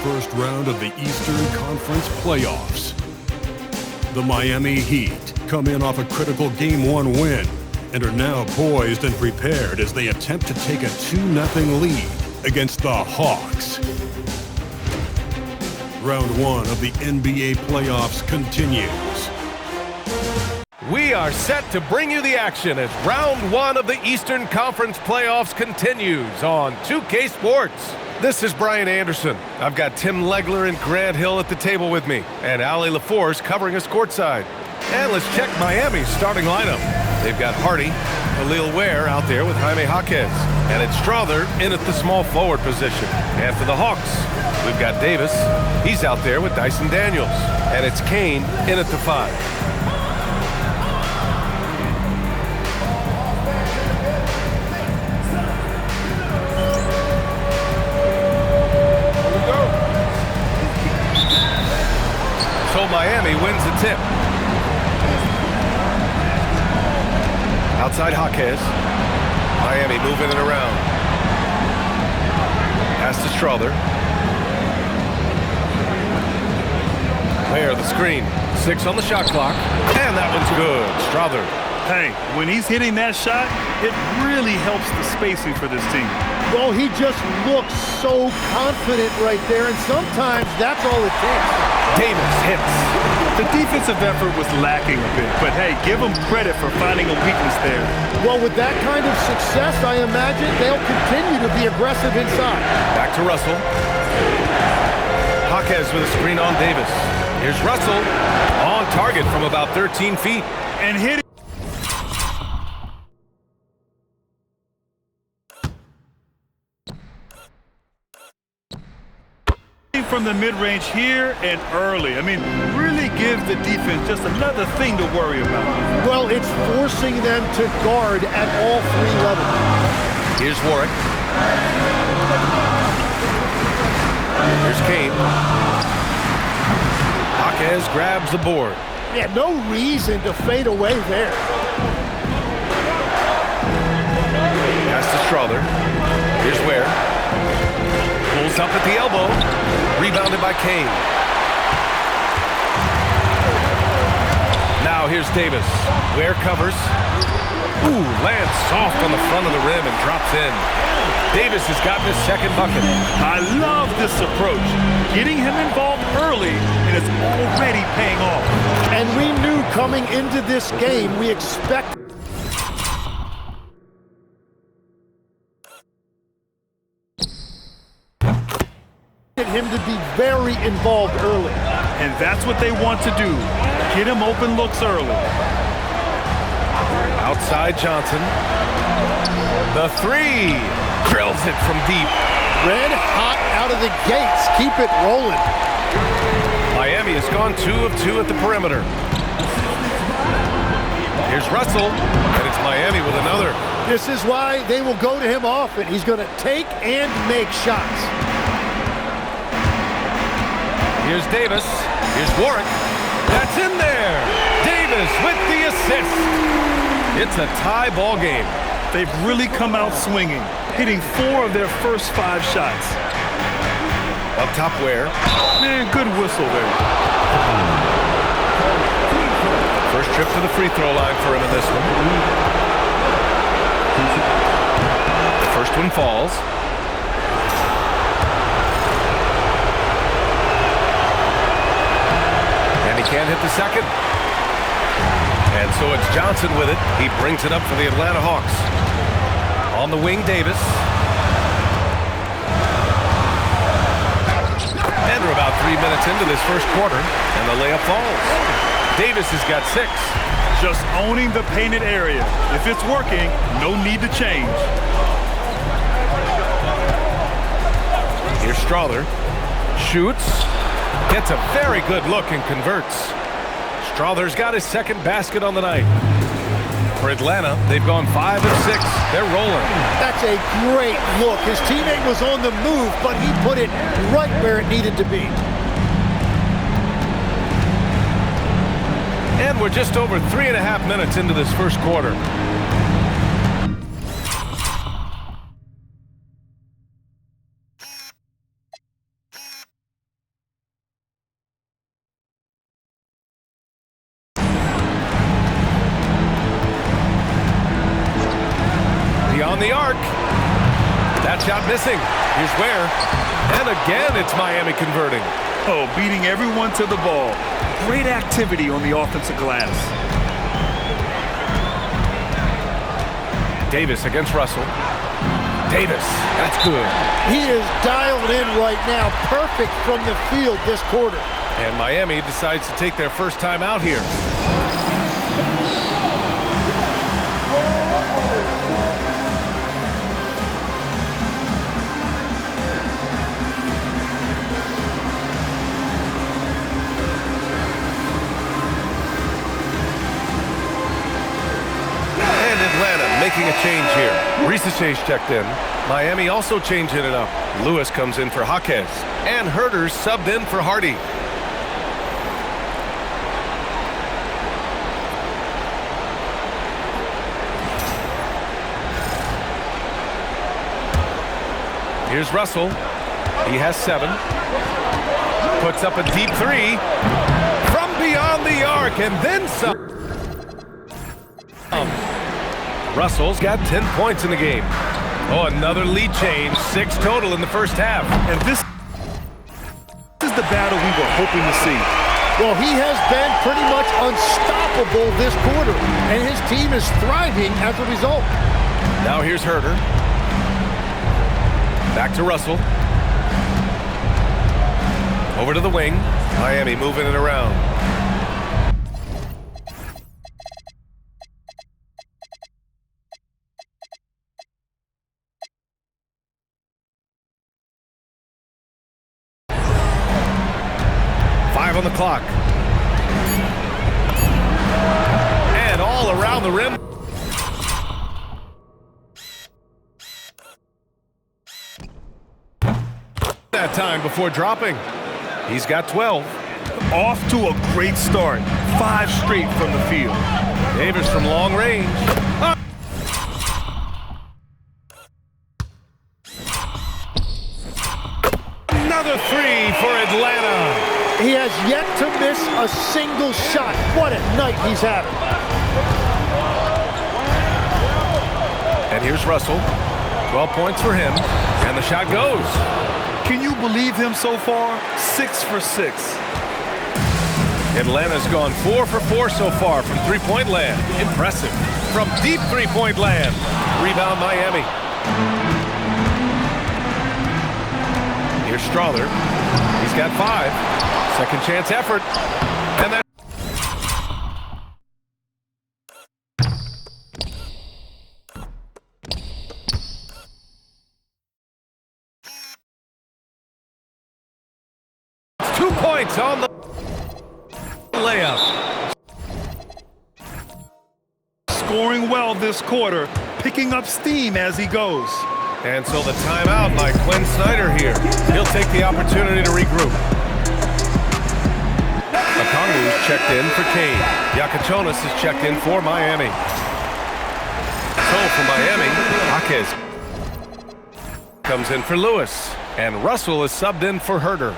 first round of the Eastern Conference playoffs. The Miami Heat come in off a critical Game 1 win and are now poised and prepared as they attempt to take a 2-0 lead against the Hawks. Round 1 of the NBA playoffs continues. We are set to bring you the action as round 1 of the Eastern Conference playoffs continues on 2K Sports. This is Brian Anderson. I've got Tim Legler and Grant Hill at the table with me, and Ali LaForce covering us courtside. And let's check Miami's starting lineup. They've got Hardy, Khalil Ware out there with Jaime Jaquez, and it's Strawther in at the small forward position. And for the Hawks, we've got Davis. He's out there with Dyson Daniels, and it's Kane in at the 5. So Miami wins the tip. Outside Jaquez. Miami moving it around. Pass to Strawther. There, the screen. 6 on the shot clock. And that one's good. Strawther. Hey, when he's hitting that shot, it really helps the spacing for this team. Well, he just looks so confident right there, and sometimes that's all it takes. Davis hits. The defensive effort was lacking a bit, but hey, give him credit for finding a weakness there. Well, with that kind of success, I imagine they'll continue to be aggressive inside. Back to Russell. Jaquez with a screen on Davis. Here's Russell on target from about 13 feet. And hitting from the mid-range here and early. I mean, really gives the defense just another thing to worry about. Well, it's forcing them to guard at all 3 levels. Here's Warwick. Here's Kane. Jaquez grabs the board. Yeah, no reason to fade away there. Pass to Strawther. Here's Ware. Pulls up at the elbow. Rebounded by Kane. Now here's Davis. Ware covers. Ooh, lands soft on the front of the rim and drops in. Davis has gotten his second bucket. I love this approach. Getting him involved early, and it's already paying off. And we knew coming into this game, we expect him to be very involved early. And that's what they want to do. Get him open looks early. Outside Johnson. The 3. Drills it from deep. Red hot out of the gates. Keep it rolling. Miami has gone 2 of 2 at the perimeter. Here's Russell, and it's Miami with another. This is why they will go to him often. He's going to take and make shots. Here's Davis. Here's Warwick. That's in there. Davis with the assist. It's a tie ball game. They've really come out swinging, hitting 4 of their first 5 shots. Up top Ware. Man, good whistle there. First trip to the free throw line for him in this one. The first one falls. Can't hit the second. And so it's Johnson with it. He brings it up for the Atlanta Hawks. On the wing, Davis. And we're about 3 minutes into this first quarter, and the layup falls. Davis has got 6. Just owning the painted area. If it's working, no need to change. Here's Strawther. Shoots. Gets a very good look and converts. Strawther's got his second basket on the night. For Atlanta, they've gone 5 of 6. They're rolling. That's a great look. His teammate was on the move, but he put it right where it needed to be. And we're just over 3.5 minutes into this first quarter. missing. Here's Ware. And again, it's Miami converting. Oh, beating everyone to the ball. Great activity on the offensive glass. Davis against Russell. Davis, that's good. He is dialed in right now. Perfect from the field this quarter. And Miami decides to take their first time out here. Making a change here. Risache's checked in. Miami also changing it up. Lewis comes in for Jaquez. And Herder's subbed in for Hardy. Here's Russell. He has 7. Puts up a deep 3. From beyond the arc and then some. Russell's got 10 points in the game. Oh, another lead change. 6 total in the first half. And this is the battle we were hoping to see. Well, he has been pretty much unstoppable this quarter, and his team is thriving as a result. Now here's Herder. Back to Russell. Over to the wing. Miami moving it around. On the clock. And all around the rim. That time before dropping. He's got 12. Off to a great start. 5 straight from the field. Davis from long range. Another 3 for Atlanta. He has yet to miss a single shot. What a night he's having. And here's Russell. 12 points for him. And the shot goes. Can you believe him so far? 6 for 6. Atlanta's gone 4 for 4 so far from three-point land. Impressive. From deep three-point land. Rebound Miami. Here's Strawther. He's got 5. Second chance effort. And that. It's 2 points on the layup. Scoring well this quarter, picking up steam as he goes. And so the timeout by Quinn Snyder here. He'll take the opportunity to regroup. Okongwu's checked in for Kane. Yakachonis is checked in for Miami. So for Miami, Jaquez comes in for Lewis. And Russell is subbed in for Herder.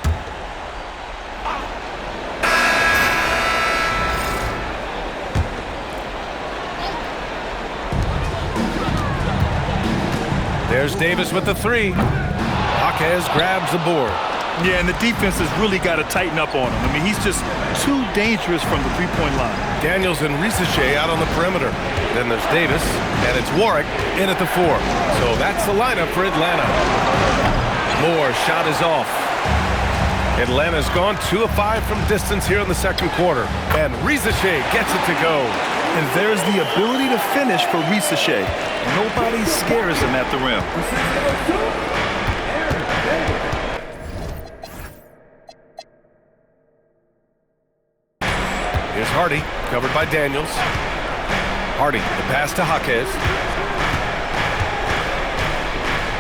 There's Davis with the 3. Jaquez grabs the board. Yeah, and the defense has really got to tighten up on him. I mean, he's just too dangerous from the three-point line. Daniels and Risache out on the perimeter. Then there's Davis, and it's Warwick in at the 4. So that's the lineup for Atlanta. Moore's shot is off. Atlanta's gone 2 of 5 from distance here in the second quarter. And Risache gets it to go. And there's the ability to finish for Risache. Nobody scares him at the rim. Here's Hardy, covered by Daniels. Hardy, the pass to Jaquez.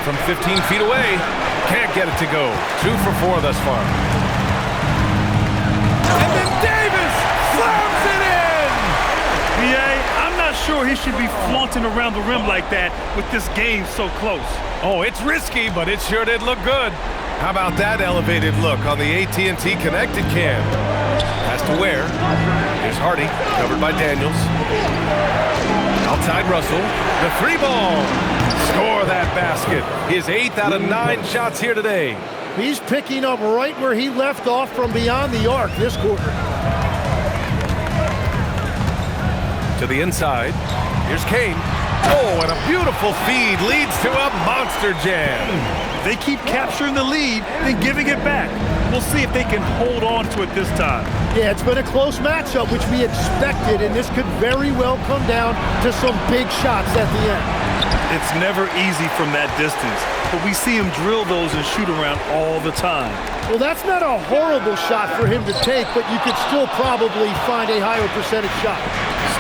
From 15 feet away, can't get it to go. 2 for 4 thus far. And then Davis slams it in! I'm not sure he should be flaunting around the rim like that with this game so close. Oh, it's risky, but it sure did look good. How about that elevated look on the AT&T Connected Cam? Pass to Ware. Here's Hardy, covered by Daniels. Outside Russell. The 3 ball. Score that basket. His 8th out of 9 shots here today. He's picking up right where he left off from beyond the arc this quarter. To the inside. Here's Kane. Oh, and a beautiful feed leads to a monster jam. They keep capturing the lead, then giving it back. We'll see if they can hold on to it this time. Yeah, it's been a close matchup, which we expected, and this could very well come down to some big shots at the end. It's never easy from that distance, but we see him drill those and shoot around all the time. Well, that's not a horrible shot for him to take, but you could still probably find a higher percentage shot.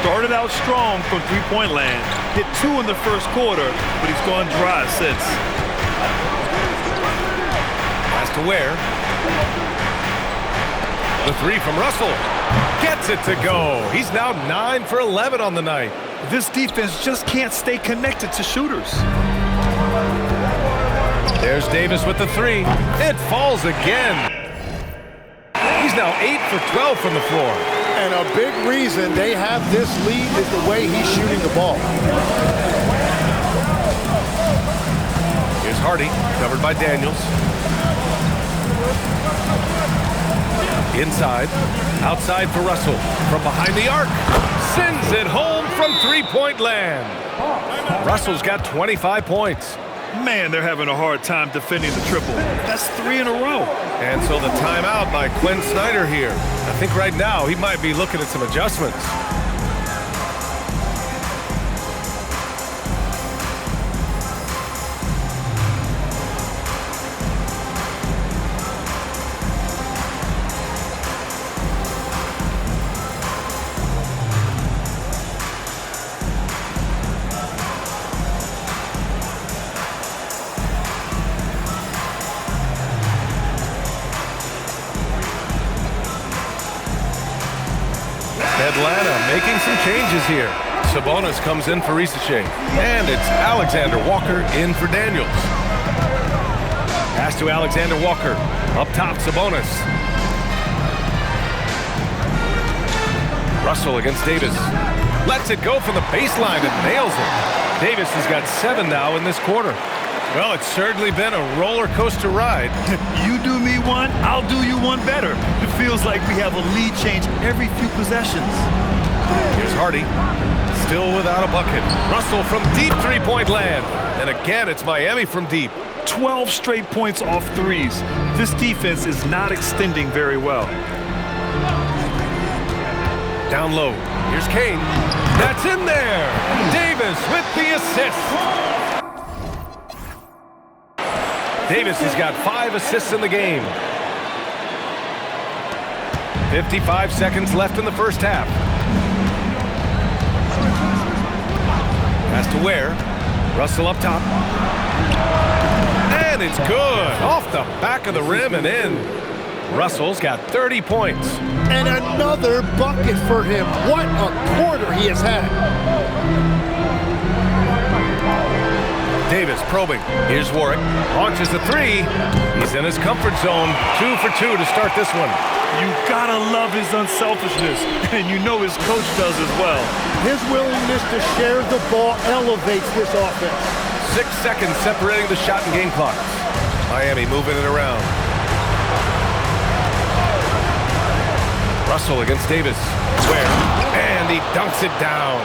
Started out strong from three-point land, hit 2 in the first quarter, but he's gone dry since. Pass to Ware. The 3 from Russell. Gets it to go. He's now 9 for 11 on the night. This defense just can't stay connected to shooters. There's Davis with the 3. It falls again. He's now 8 for 12 from the floor. And a big reason they have this lead is the way he's shooting the ball. Here's Hardy, covered by Daniels. Inside, outside for Russell. From behind the arc, sends it home from three-point land. Russell's got 25 points. Man, they're having a hard time defending the triple. That's 3 in a row. And so the timeout by Quinn Snyder here. I think right now he might be looking at some adjustments. Atlanta making some changes here. Sabonis comes in for Risache. And it's Alexander Walker in for Daniels. Pass to Alexander Walker. Up top, Sabonis. Russell against Davis. Lets it go from the baseline and nails it. Davis has got 7 now in this quarter. Well, it's certainly been a roller coaster ride. You do me one, I'll do you one better. It feels like we have a lead change every few possessions. Here's Hardy, still without a bucket. Russell from deep three-point land. And again, it's Miami from deep. 12 straight points off threes. This defense is not extending very well. Down low, here's Kane. That's in there. Davis with the assist. Davis has got 5 assists in the game. 55 seconds left in the first half. Pass to Ware. Russell up top. And it's good. Off the back of the rim and in. Russell's got 30 points. And another bucket for him. What a quarter he has had. Davis probing. Here's Warwick. Launches the 3. He's in his comfort zone. 2 for 2 to start this one. You gotta love his unselfishness, and you know his coach does as well. His willingness to share the ball elevates this offense. 6 seconds separating the shot and game clock. Miami moving it around. Russell against Davis. Ware. And he dunks it down.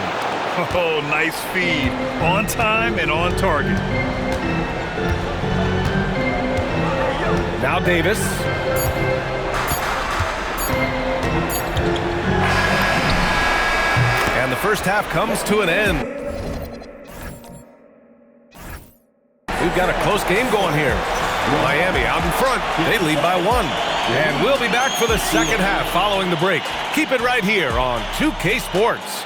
Oh, nice feed. On time and on target. Now Davis. And the first half comes to an end. We've got a close game going here. Miami out in front. They lead by 1. And we'll be back for the second half following the break. Keep it right here on 2K Sports.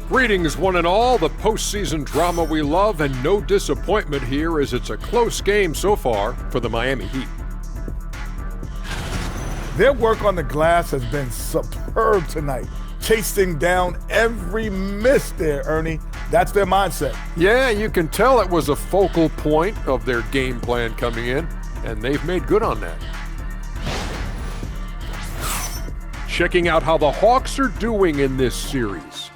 Greetings, one and all, the postseason drama we love, and no disappointment here as it's a close game so far for the Miami Heat. Their work on the glass has been superb tonight. chasing down every miss there, Ernie. That's their mindset. Yeah, you can tell it was a focal point of their game plan coming in, and they've made good on that. Checking out how the Hawks are doing in this series.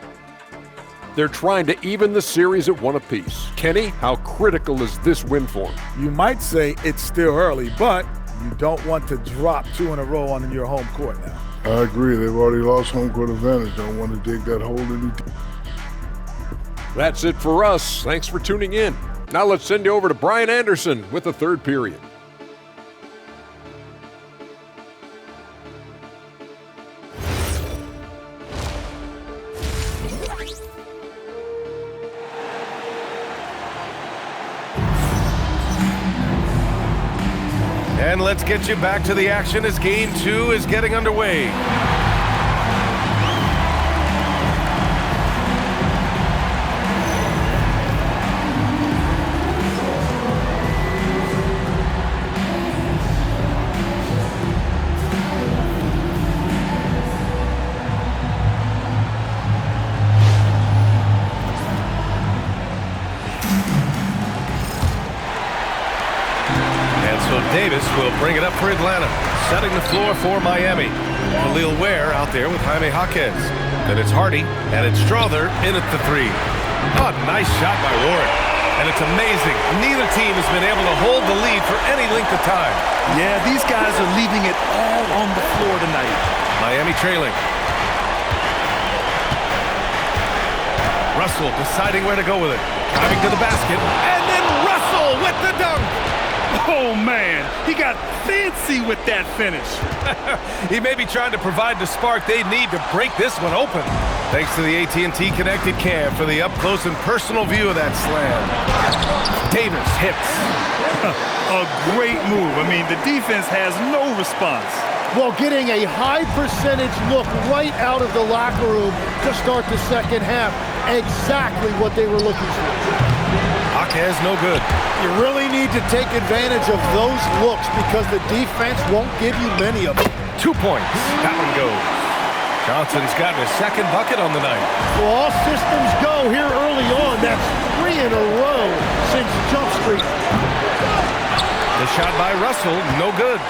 They're trying to even the series at 1 apiece. Kenny, how critical is this win for them? You might say it's still early, but you don't want to drop 2 in a row on your home court now. I agree. They've already lost home court advantage. Don't want to dig that hole any deeper. That's it for us. Thanks for tuning in. Now let's send you over to Brian Anderson with the third period. And let's get you back to the action as Game 2 is getting underway. Davis will bring it up for Atlanta, setting the floor for Miami. Khalil Ware out there with Jaime Jaquez. Then it's Hardy, and it's Strother in at the 3. Oh, nice shot by Warren. And it's amazing. Neither team has been able to hold the lead for any length of time. Yeah, these guys are leaving it all on the floor tonight. Miami trailing. Russell deciding where to go with it. Driving to the basket, and then Russell with the dunk. Oh, man, he got fancy with that finish. He may be trying to provide the spark they need to break this one open. Thanks to the AT&T Connected Cam for the up-close and personal view of that slam. Davis hits. A great move. I mean, the defense has no response. Well, getting a high percentage look right out of the locker room to start the second half. Exactly what they were looking for. Jaquez no good. You really need to take advantage of those looks because the defense won't give you many of them. 2 points. That one goes. Johnson's gotten his second bucket on the night. Well, all systems go here early on. That's 3 in a row since Jump Street. The shot by Russell, no good.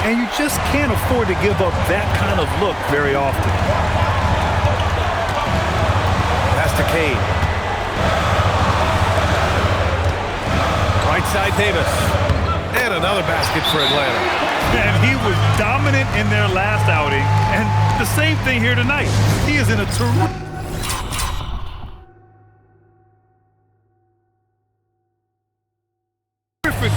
And you just can't afford to give up that kind of look very often. Pass to Kane. Right side Davis. And another basket for Atlanta. And he was dominant in their last outing. And the same thing here tonight. He is in a terrific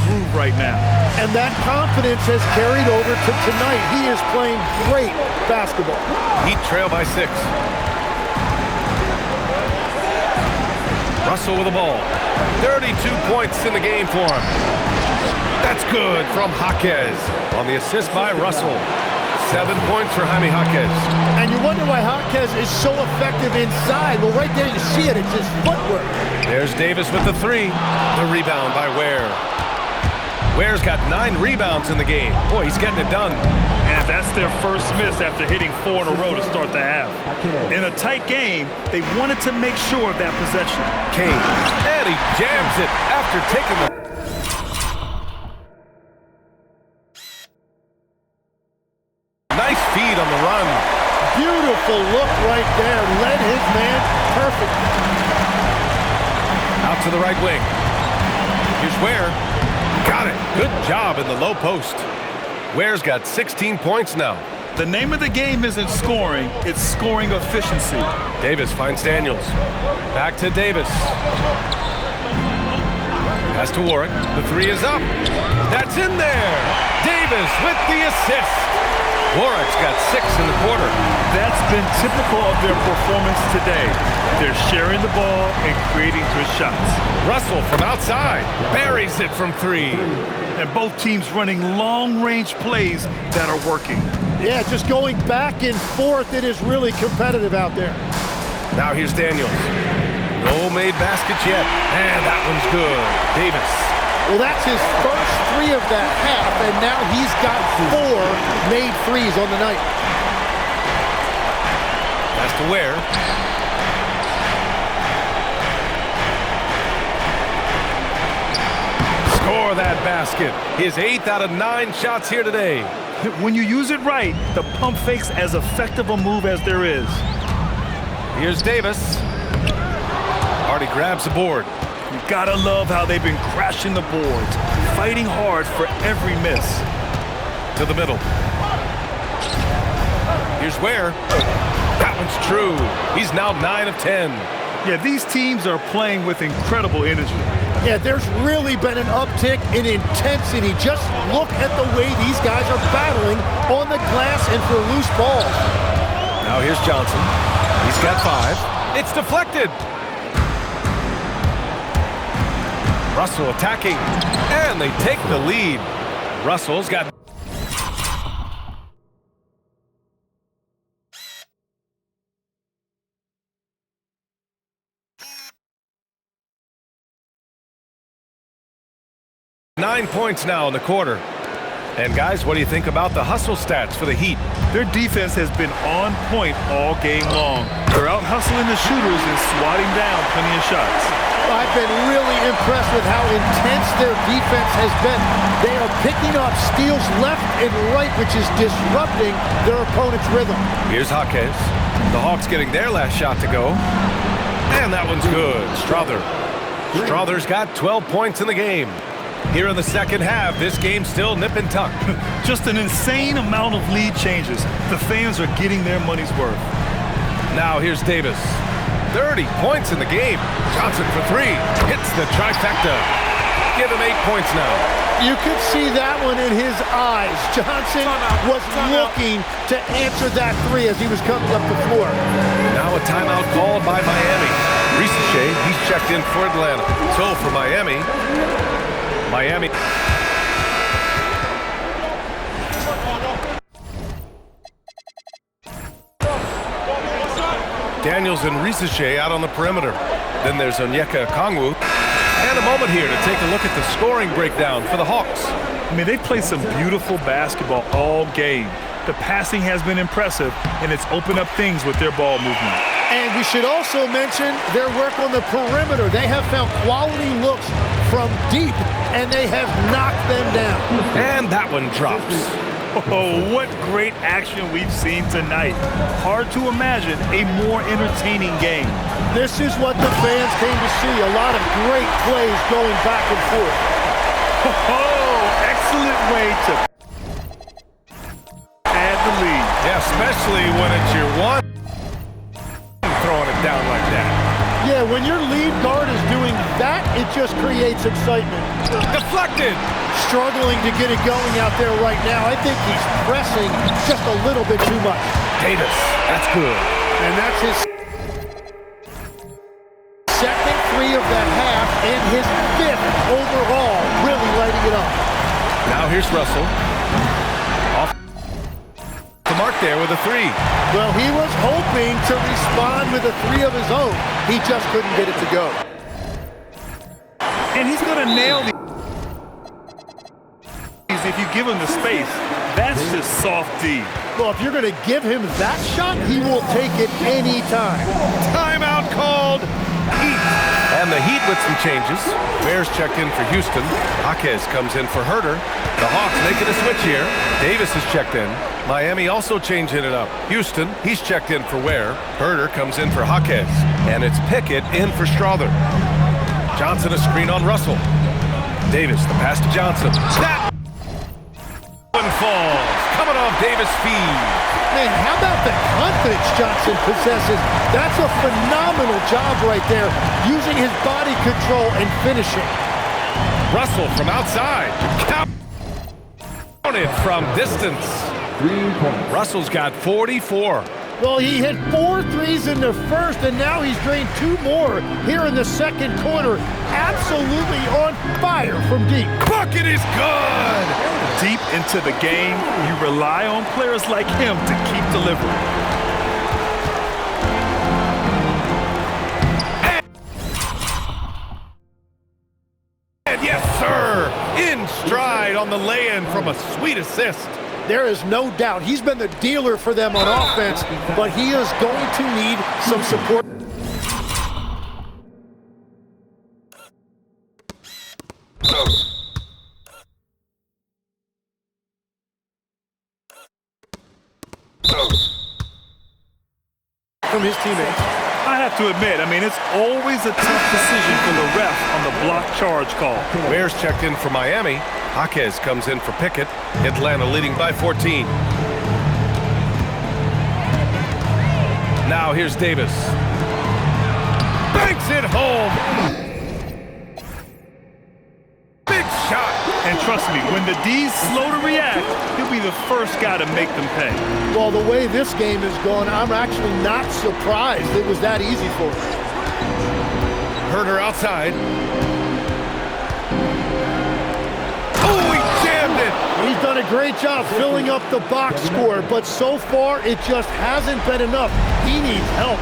groove right now. And that confidence has carried over to tonight. He is playing great basketball. Heat trail by 6. Russell with the ball. 32 points in the game for him. That's good from Jaquez on the assist by Russell. 7 points for Jaime Jaquez. And you wonder why Jaquez is so effective inside. Well, right there you see it. It's his footwork. There's Davis with the 3. The rebound by Ware. Ware's got 9 rebounds in the game. Boy, he's getting it done. And that's their first miss after hitting 4 in a row to start the half. In a tight game, they wanted to make sure of that possession. Kane, and he jams it after taking the... Nice feed on the run. Beautiful look right there. Led his man perfect. Out to the right wing. Here's Ware. Got it. Good job in the low post. Ware's got 16 points now. The name of the game isn't scoring, it's scoring efficiency. Davis finds Daniels. Back to Davis. Pass to Warwick. The 3 is up. That's in there. Davis with the assist. Warwick's got 6 in the quarter. That's been typical of their performance today. They're sharing the ball and creating good shots. Russell from outside buries it from 3. And both teams running long-range plays that are working. Yeah, just going back and forth. It is really competitive out there. Now here's Daniels. No made baskets yet. And that one's good. Davis. Well, that's his first 3 of the half, and now he's got 4 made threes on the night. Pass to to Ware. Score that basket. His 8th out of 9 shots here today. When you use it right, the pump fake's as effective a move as there is. Here's Davis. Hardy grabs the board. You gotta love how they've been crashing the boards, fighting hard for every miss. To the middle. Here's Ware. That one's true. He's now 9 of 10. Yeah, these teams are playing with incredible energy. Yeah, there's really been an uptick in intensity. Just look at the way these guys are battling on the glass and for loose balls. Now here's Johnson. He's got 5. It's deflected. Russell attacking, and they take the lead. Russell's got... Nine points now in the quarter. And guys, what do you think about the hustle stats for the Heat? Their defense has been on point all game long. They're out hustling the shooters and swatting down plenty of shots. I've been really impressed with how intense their defense has been. They are picking up steals left and right, which is disrupting their opponent's rhythm. Here's Jaquez. The Hawks getting their last shot to go. And that one's good. Strother's got 12 points in the game. Here in the second half, this game's still nip and tuck. Just an insane amount of lead changes. The fans are getting their money's worth. Now here's Davis. 30 points in the game. Johnson for 3. Hits the trifecta. Give him 8 points now. You could see that one in his eyes. Johnson was looking to answer that 3 as he was coming up the floor. Now a timeout called by Miami. Risacher, he's checked in for Atlanta. So for Miami. Daniels and Risacher out on the perimeter. Then there's Onyeka Okongwu. And a moment here to take a look at the scoring breakdown for the Hawks. I mean, they've played some beautiful basketball all game. The passing has been impressive, and it's opened up things with their ball movement. And we should also mention their work on the perimeter. They have found quality looks from deep, and they have knocked them down. And that one drops. Oh, what great action we've seen tonight. Hard to imagine a more entertaining game. This is what the fans came to see. A lot of great plays going back and forth. Oh, excellent way to add the lead. Yeah, especially when it's your one throwing it down like that. Yeah, when your lead guard is doing that, it just creates excitement. Deflected. Struggling to get it going out there right now. I think he's pressing just a little bit too much. Davis, that's good. And that's his second 3 of the half and his 5th overall, really lighting it up. Now here's Russell. Off the mark there with a 3. Well, he was hoping to respond with a 3 of his own. He just couldn't get it to go. And he's going to nail these if you give him the space. That's just soft D. Well, if you're going to give him that shot, he will take it anytime. Timeout called. Heat. And the Heat with some changes. Bears checked in for Houston. Jaquez comes in for Herter. The Hawks making a switch here. Davis is checked in. Miami also changing it up. Houston, he's checked in for Ware. Herter comes in for Jaquez. And it's Pickett in for Strother. Johnson a screen on Russell. Davis, the pass to Johnson. That one falls. Coming off Davis' feed. Man, how about the confidence Johnson possesses? That's a phenomenal job right there, using his body control and finishing. Russell from outside. Counted from distance. Russell's got 44. Well, he hit 4 threes in the first, and now he's drained 2 more here in the second quarter. Absolutely on fire from deep. Bucket is good! Deep into the game, you rely on players like him to keep delivering. And yes, sir! In stride on the lay-in from a sweet assist. There is no doubt. He's been the dealer for them on offense, but he is going to need some support. From his teammates. I have to admit, it's always a tough decision for the ref on the block charge call. Bears checked in for Miami. Jaquez comes in for Pickett. Atlanta leading by 14. Now here's Davis. Banks it home. Big shot. And trust me, when the D's slow to react, he'll be the first guy to make them pay. Well, the way this game is going, I'm actually not surprised it was that easy for him. Herder outside. Oh, he jammed it. He's done a great job filling up the box score, but so far it just hasn't been enough. He needs help.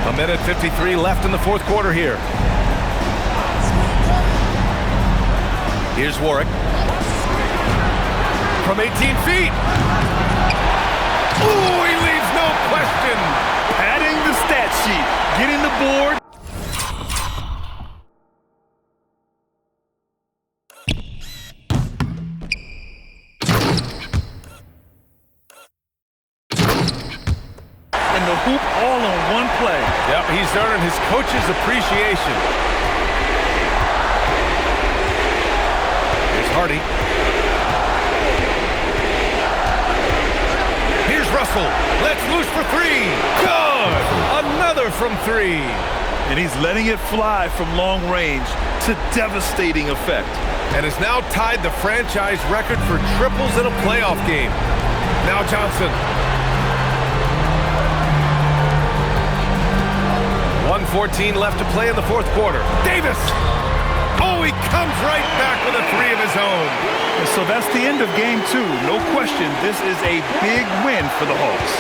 A minute 53 left in the fourth quarter here. Here's Warwick. From 18 feet. Ooh, he leaves no question. Padding the stat sheet. Getting the board. And the hoop all on one play. Yep, he's earning his coach's appreciation. Here's Hardy. Here's Russell. Let's loose for three. Good. Another from three. And he's letting it fly from long range to devastating effect. And has now tied the franchise record for triples in a playoff game. Now Johnson. 1:14 left to play in the fourth quarter. Davis! Oh, he comes right back with a three of his own. And so that's the end of game two. No question, this is a big win for the Hawks.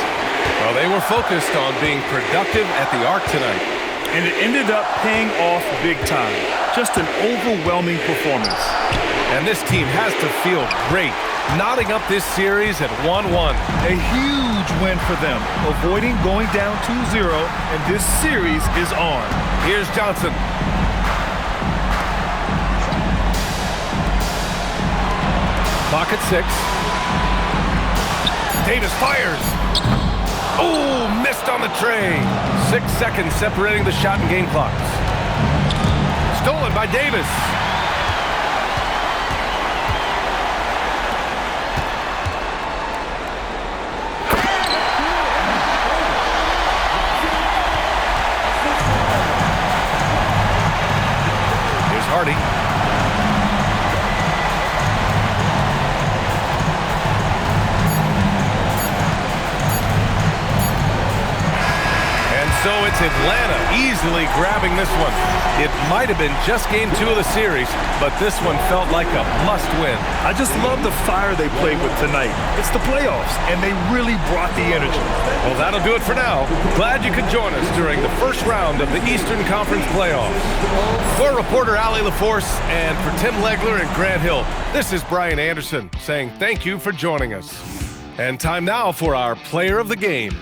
Well, they were focused on being productive at the Arc tonight. And it ended up paying off big time. Just an overwhelming performance. And this team has to feel great, knotting up this series at 1-1. A huge win for them, avoiding going down 2-0, and this series is on. Here's Johnson. Clock at 6. Davis fires. Oh, missed on the tray. 6 seconds separating the shot and game clocks. Stolen by Davis. Here's Hardy. So it's Atlanta easily grabbing this one. It might have been just game 2 of the series, but this one felt like a must-win. I just love the fire they played with tonight. It's the playoffs, and they really brought the energy. Well, that'll do it for now. Glad you could join us during the first round of the Eastern Conference playoffs. For reporter Allie LaForce and for Tim Legler and Grant Hill, this is Brian Anderson saying thank you for joining us. And time now for our player of the game.